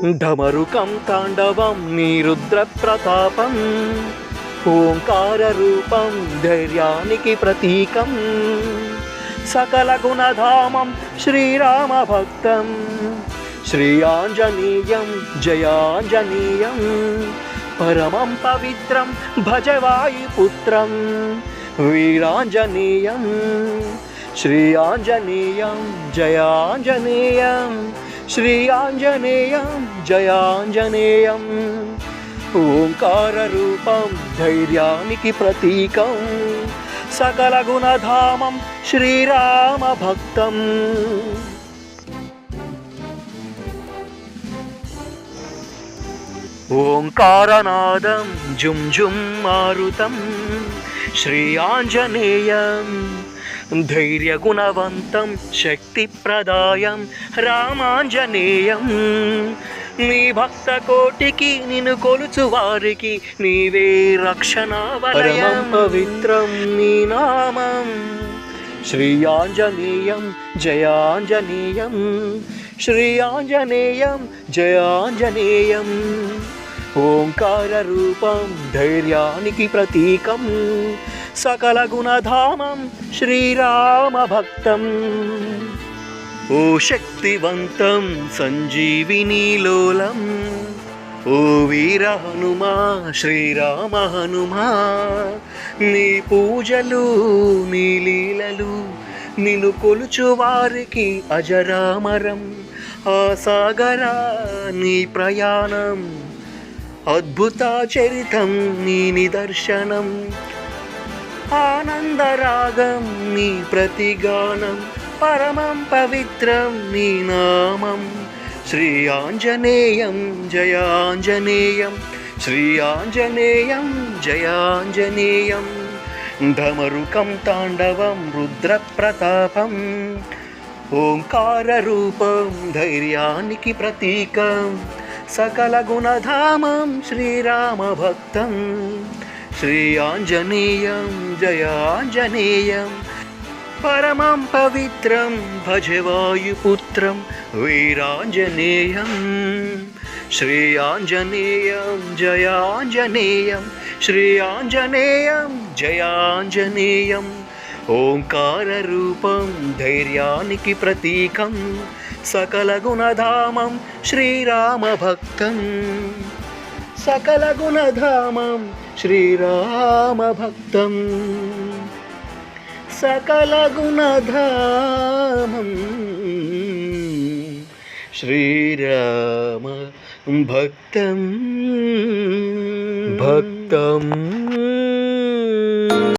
ఢమరుకం తాండవం నీరుద్ర ప్రతాపం ఓంకార రూపం ధైర్యానికి ప్రతీకం సకల గుణధామం శ్రీరామ భక్తం శ్రీ ఆంజనేయం జయాంజనేయం పరమం పవిత్రం భజ వాయుపుత్రం వీరాంజనేయం శ్రీ ఆంజనేయం జయాంజనేయం శ్రీ ఆంజనేయం జయాంజనేయం ఓంకార రూపం ధైర్యానికి ప్రతీకం సకల గుణధామం శ్రీరామ భక్తం ఓంకారనాదం జుం జుం మారుతం శ్రీ ఆంజనేయం ధైర్యగుణవంతం శక్తిప్రదాయం రామాంజనేయం నీ భక్త కోటికి నిన్ను కొలుచు వారికి నీవే రక్షణ వలయం పవిత్రం నీ నామం శ్రీ ఆంజనేయం జయాంజనేయం శ్రీ ఆంజనేయం జయాంజనేయం ఓంకార రూపం ధైర్యానికి ప్రతీకం సకల గుణధామం శ్రీరామ భక్తం ఓ శక్తివంతం సంజీవిని లోలం ఓ వీర హనుమా శ్రీరామ హనుమా నీ పూజలు నీ లీలలు నిన్ను కొలుచు వారికి అజరామరం ఆ సాగర నీ ప్రయాణం అద్భుత చరితం నీ నిదర్శనం ఆనందరాగం నీ ప్రతిగానం పరమం పవిత్రం నీ నామం శ్రీ ఆంజనేయం జయాంజనేయం శ్రీ ఆంజనేయం జయాంజనేయం ఢమరుకం తాండవం రుద్ర ప్రతాపం ఓంకార రూపం ధైర్యానికి ప్రతీకం సకల గుణధామం శ్రీరామ భక్తం శ్రీ ఆంజనేయం జయాంజనేయం పరమం పవిత్రం భజ వాయుపుత్రం వీరాంజనేయం శ్రీ ఆంజనేయం జయాంజనేయం శ్రీ ఆంజనేయం జయాంజనేయం ఓంకార రూపం ధైర్యానికి ప్రతీకం సకల గుణధామం శ్రీరామ భక్తం సకల గుణధామం శ్రీరామ భక్తం సకల గుణధామం శ్రీరామ భక్తం భక్తం